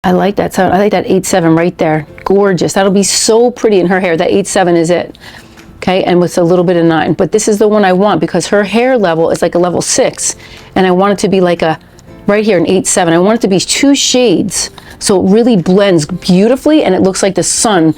I like that sound. I like that 8-7 right there. Gorgeous. That'll be so pretty in her hair. That 8-7 is it. Okay, and with a little bit of 9. But this is the one I want because her hair level is like a level 6. And I want it to be like a, right here, an 8-7. I want it to be 2 shades. So it really blends beautifully and it looks like the sun.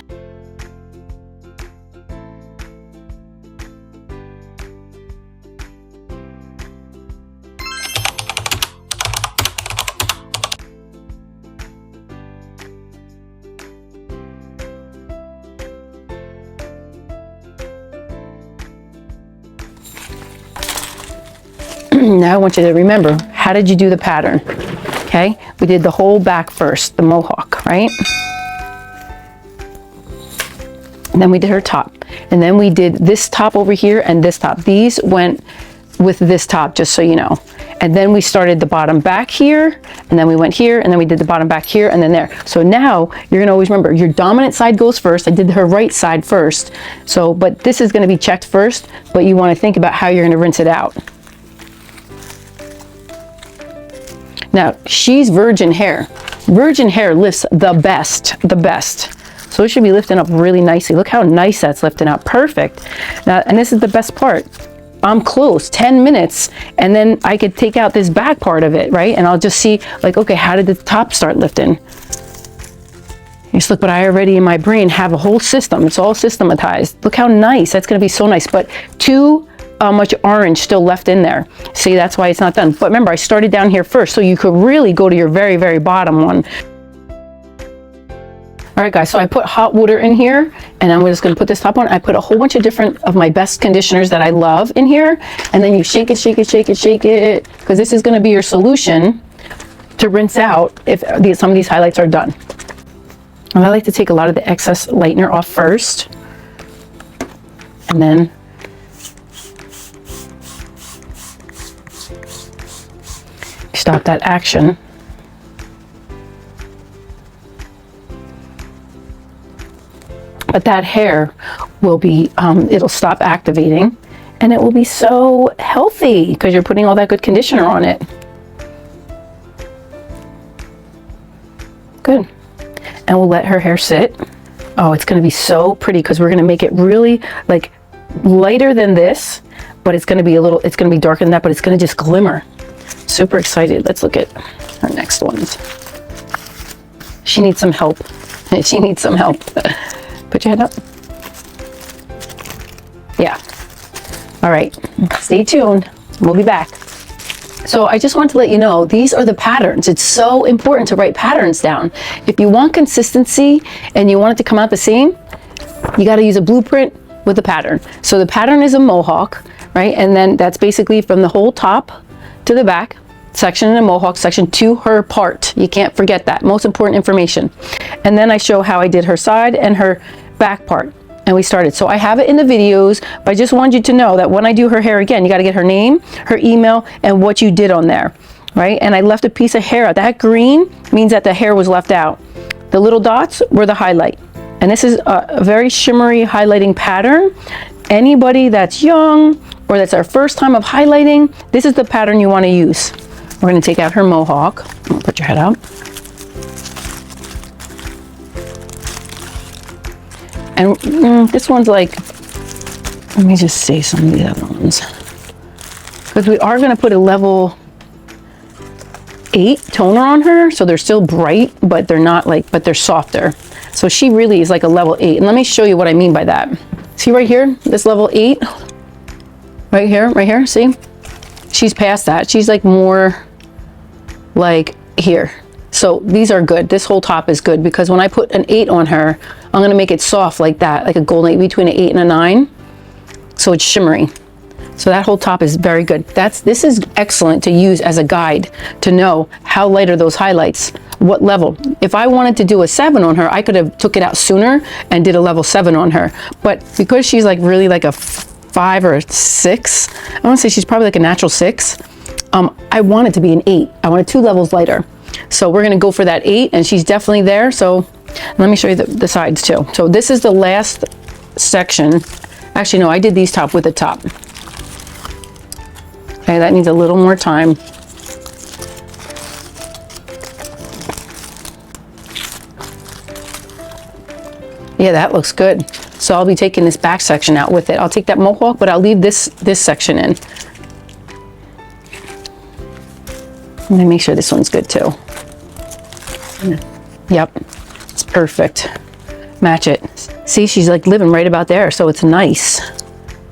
Now I want you to remember, how did you do the pattern? Okay, we did the whole back first, the mohawk, right? And then we did her top. And then we did this top over here and this top. These went with this top, just so you know. And then we started the bottom back here, and then we went here, and then we did the bottom back here, and then there. So now you're gonna always remember, your dominant side goes first. I did her right side first. So, but this is gonna be checked first, but you wanna think about how you're gonna rinse it out. Now, she's virgin hair. Virgin hair lifts the best, the best. So it should be lifting up really nicely. Look how nice that's lifting up, perfect. Now, and this is the best part. I'm close, 10 minutes, and then I could take out this back part of it, right? And I'll just see, like, okay, how did the top start lifting? Just look, but I already in my brain have a whole system. It's all systematized. Look how nice, that's gonna be so nice. But too much orange still left in there. See, that's why it's not done. But remember, I started down here first, so you could really go to your very, very bottom one. All right, guys, so I put hot water in here, and I'm just gonna put this top on. I put a whole bunch of different of my best conditioners that I love in here, and then you shake it, shake it, shake it, shake it, because this is gonna be your solution to rinse out if some of these highlights are done. And I like to take a lot of the excess lightener off first, and then stop that action. But that hair will be, it'll stop activating and it will be so healthy because you're putting all that good conditioner on it. Good. And we'll let her hair sit. Oh, it's gonna be so pretty because we're gonna make it really like lighter than this, but it's gonna be a little, it's gonna be darker than that, but it's gonna just glimmer. Super excited. Let's look at our next ones. She needs some help. She needs some help. Put your head up. Yeah. All right. Stay tuned. We'll be back. So I just want to let you know, these are the patterns. It's so important to write patterns down. If you want consistency and you want it to come out the same, you got to use a blueprint with a pattern. So the pattern is a mohawk, right? And then that's basically from the whole top to the back section in a mohawk section to her part. You can't forget that. Most important information. And then I show how I did her side and her back part. And we started. So I have it in the videos, but I just wanted you to know that when I do her hair again, you got to get her name, her email, and what you did on there, right? And I left a piece of hair out. That green means that the hair was left out. The little dots were the highlight. And this is a very shimmery highlighting pattern. Anybody that's young or that's our first time of highlighting, this is the pattern you want to use. We're going to take out her mohawk. Put your head out. And this one's like, let me just say some of the other ones. Because we are going to put a level 8 toner on her. So they're still bright, but they're not like, but they're softer. So she really is like a level 8. And let me show you what I mean by that. See right here, this level 8, right here, see? She's past that. She's like more like here. So these are good. This whole top is good because when I put an 8 on her, I'm gonna make it soft like that, like a golden 8, between an 8 and a 9. So it's shimmery. So that whole top is very good. This is excellent to use as a guide to know how light are those highlights, what level. If I wanted to do a 7 on her, I could have took it out sooner and did a level 7 on her. But because she's like really like a 5 or a 6, I want to say she's probably like a natural 6. I want it to be an 8. I want it 2 levels lighter. So we're going to go for that 8, and she's definitely there. So let me show you the sides too. So this is the last section. Actually, no, I did these top with the top. Okay, that needs a little more time. Yeah, that looks good. So I'll be taking this back section out with it. I'll take that mohawk, but I'll leave this section in. Let me make sure this one's good too. Yep, it's perfect. Match it. See, she's like living right about there, so it's nice.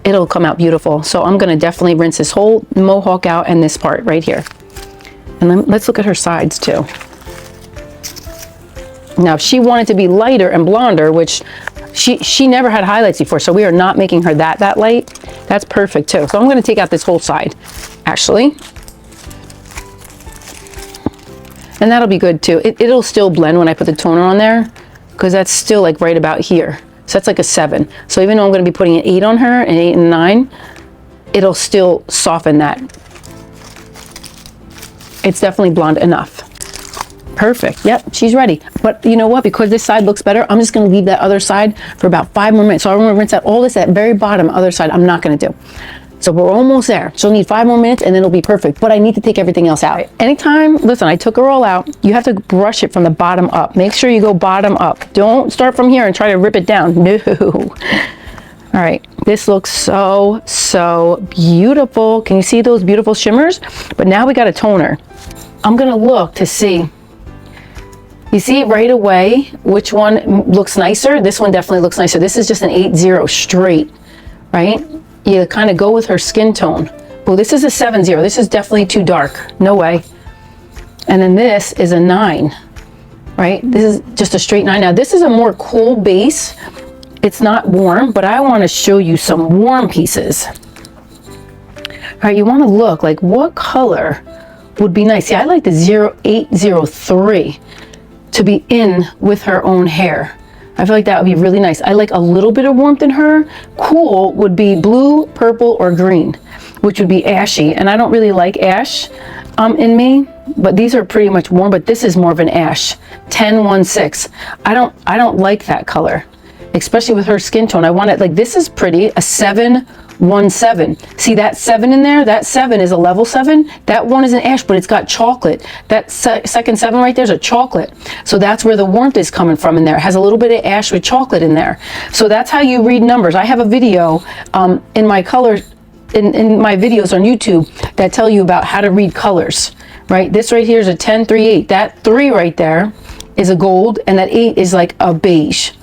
It'll come out beautiful. So I'm gonna definitely rinse this whole mohawk out and this part right here. And then let's look at her sides too. Now, if she wanted to be lighter and blonder, which she never had highlights before, so we are not making her that light. That's perfect too. So I'm gonna take out this whole side, actually. And that'll be good too. It'll still blend when I put the toner on there, because that's still like right about here. So that's like a 7. So even though I'm going to be putting an 8 on her, an 8 and 9, it'll still soften that. It's definitely blonde enough. Perfect. Yep, she's ready. But you know what? Because this side looks better, I'm just going to leave that other side for about 5 more minutes. So I'm going to rinse out all this at very bottom, other side. I'm not going to do. So we're almost there. She'll need 5 more minutes and then it'll be perfect. But I need to take everything else out. Anytime, listen, I took her all out. You have to brush it from the bottom up. Make sure you go bottom up. Don't start from here and try to rip it down. No. All right, this looks so beautiful. Can you see those beautiful shimmers? But now we got a toner. I'm gonna look to see. You see right away which one looks nicer. This one definitely looks nicer. This is just an 8-0 straight, right? You kind of go with her skin tone. Well, this is a 7-0. This is definitely too dark. No way. And then this is a 9, right? This is just a straight 9. Now, this is a more cool base. It's not warm, but I want to show you some warm pieces. All right, you want to look like what color would be nice. See, I like the 0803 to be in with her own hair. I feel like that would be really nice. I like a little bit of warmth in her. Cool would be blue, purple, or green, which would be ashy. And I don't really like ash in me, but these are pretty much warm, but this is more of an ash. 1016. I don't like that color, especially with her skin tone. I want it like, this is pretty, a 717. See that 7 in there? That 7 is a level 7. That 1 is an ash, but it's got chocolate. That second 7 right there is a chocolate. So that's where the warmth is coming from in there. It has a little bit of ash with chocolate in there. So that's how you read numbers. I have a video in my color, in my videos on YouTube that tell you about how to read colors, right? This right here is a 1038. That 3 right there is a gold, and that 8 is like a beige.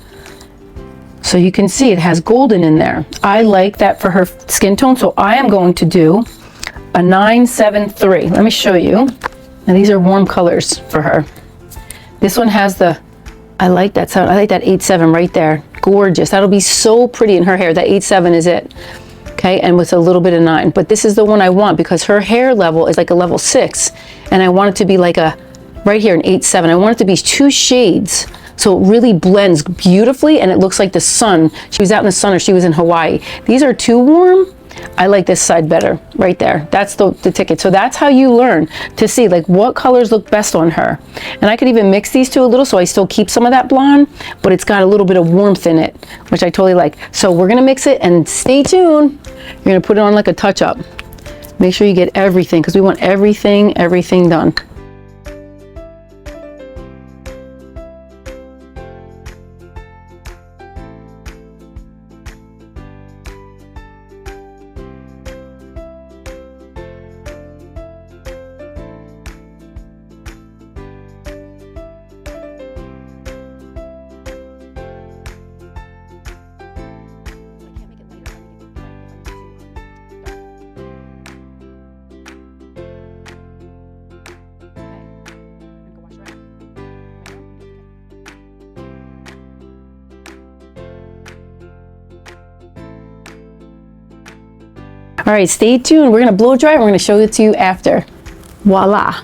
So you can see it has golden in there. I like that for her skin tone, so I am going to do a 973. Let me show you. Now these are warm colors for her. This one has the, I like that sound. I like that 87 right there. Gorgeous. That'll be so pretty in her hair. That 87 is it. Okay, and with a little bit of 9. But this is the one I want because her hair level is like a level 6, and I want it to be like a, right here, an 87. I want it to be 2 shades. So it really blends beautifully and it looks like the sun. She was out in the sun or she was in Hawaii. These are too warm. I like this side better right there. That's the ticket. So that's how you learn to see like what colors look best on her. And I could even mix these two a little so I still keep some of that blonde, but it's got a little bit of warmth in it, which I totally like. So we're gonna mix it and stay tuned. You're gonna put it on like a touch up. Make sure you get everything because we want everything done. All right, stay tuned. We're gonna blow dry. We're gonna show it to you after. Voila.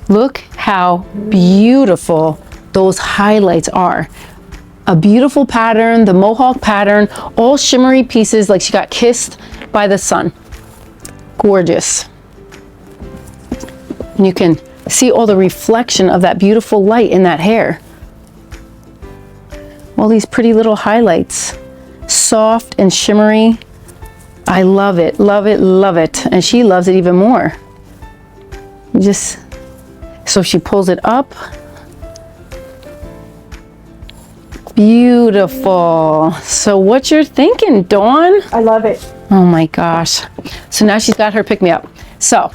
Look how beautiful those highlights are. A beautiful pattern, the mohawk pattern, all shimmery pieces like she got kissed by the sun. Gorgeous. And you can see all the reflection of that beautiful light in that hair. All these pretty little highlights. Soft and shimmery. I love it, love it, love it. And she loves it even more. So she pulls it up. Beautiful. So what you're thinking, Dawn? I love it. Oh my gosh. So now she's got her pick-me-up. So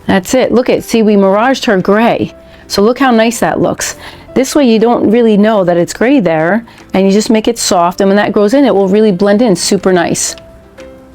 that's it. Look at, see, we miraged her gray. So look how nice that looks. This way you don't really know that it's gray there, and you just make it soft, and when that goes in, it will really blend in super nice.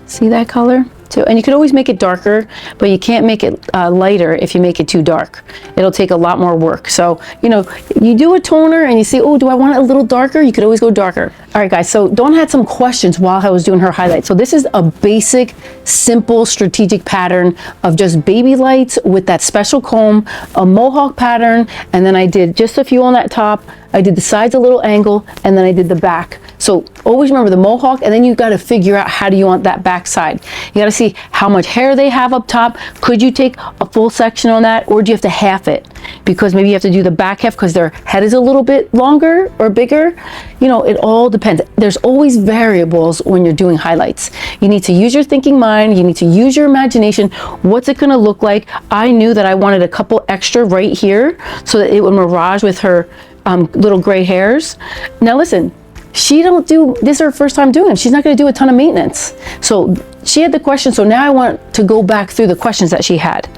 See that color? So, and you could always make it darker, but you can't make it lighter if you make it too dark. It'll take a lot more work. So, you know, you do a toner and you say, oh, do I want it a little darker? You could always go darker. All right, guys, so Dawn had some questions while I was doing her highlights. So this is a basic, simple, strategic pattern of just baby lights with that special comb, a mohawk pattern, and then I did just a few on that top. I did the sides a little angle, and then I did the back. So always remember the mohawk, and then you got to figure out how do you want that back side. You got to see how much hair they have up top. Could you take a full section on that, or do you have to half it? Because maybe you have to do the back half because their head is a little bit longer or bigger. You know, it all depends. There's always variables when you're doing highlights. You need to use your thinking mind. You need to use your imagination. What's it going to look like? I knew that I wanted a couple extra right here so that it would mirage with her little gray hairs. Now listen, she don't do this, her first time doing it. She's not going to do a ton of maintenance. So she had the question. So now I want to go back through the questions that she had.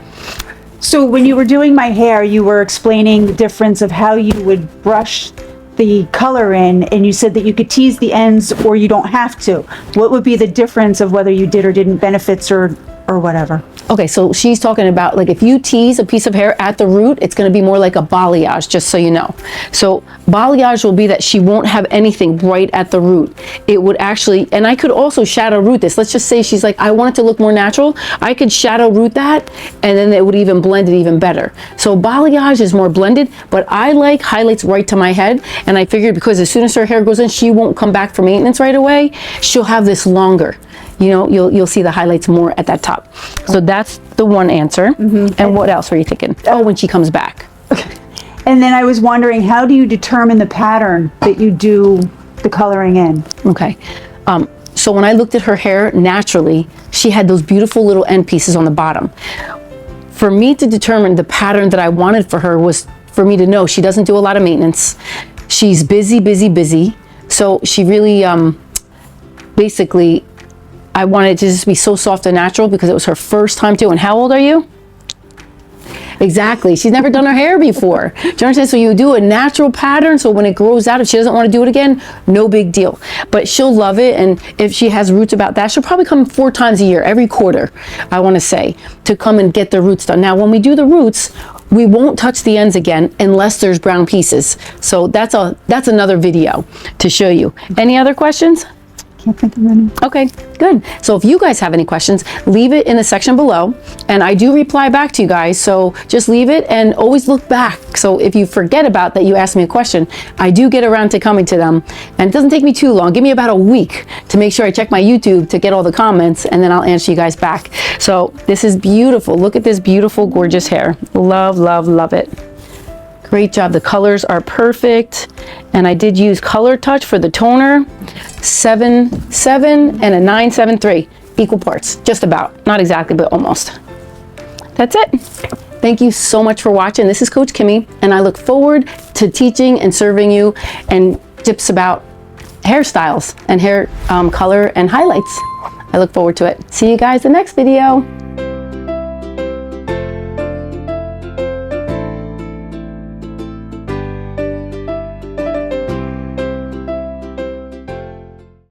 So when you were doing my hair, you were explaining the difference of how you would brush the color in, and you said that you could tease the ends or you don't have to. What would be the difference of whether you did or didn't, benefits or whatever? Okay, so she's talking about, like, if you tease a piece of hair at the root, it's going to be more like a balayage, just so you know. So balayage will be that she won't have anything right at the root. It would actually, and I could also shadow root this. Let's just say she's like, I want it to look more natural. I could shadow root that, and then it would even blend it even better. So balayage is more blended, but I like highlights right to my head, and I figured because as soon as her hair goes in, she won't come back for maintenance right away. She'll have this longer. You know, you'll see the highlights more at that top. So that's the one answer. And what else were you thinking? Oh, when she comes back. Okay. And then I was wondering, how do you determine the pattern that you do the coloring in? Okay. So when I looked at her hair, naturally, she had those beautiful little end pieces on the bottom. For me to determine the pattern that I wanted for her was for me to know she doesn't do a lot of maintenance. She's busy, busy, busy. So she really, basically, I wanted it to just be so soft and natural because it was her first time too. And how old are you? Exactly. She's never done her hair before. Do you understand? So you do a natural pattern. So when it grows out, if she doesn't want to do it again, no big deal. But she'll love it. And if she has roots about that, she'll probably come 4 times a year, every quarter, I want to say, to come and get the roots done. Now, when we do the roots, we won't touch the ends again unless there's brown pieces. So that's another video to show you. Any other questions? Can't think of any. Okay, good. So if you guys have any questions, leave it in the section below, and I do reply back to you guys. So just leave it and always look back. So if you forget about that you asked me a question, I do get around to coming to them, and it doesn't take me too long. Give me about a week to make sure I check my YouTube to get all the comments, and then I'll answer you guys back. So this is beautiful. Look at this beautiful, gorgeous hair. Love, love, love it. Great job. The colors are perfect. And I did use Color Touch for the toner. 7.7 and a 9.73. Equal parts. Just about. Not exactly, but almost. That's it. Thank you so much for watching. This is Coach Kimmy, and I look forward to teaching and serving you and tips about hairstyles and hair color and highlights. I look forward to it. See you guys in the next video.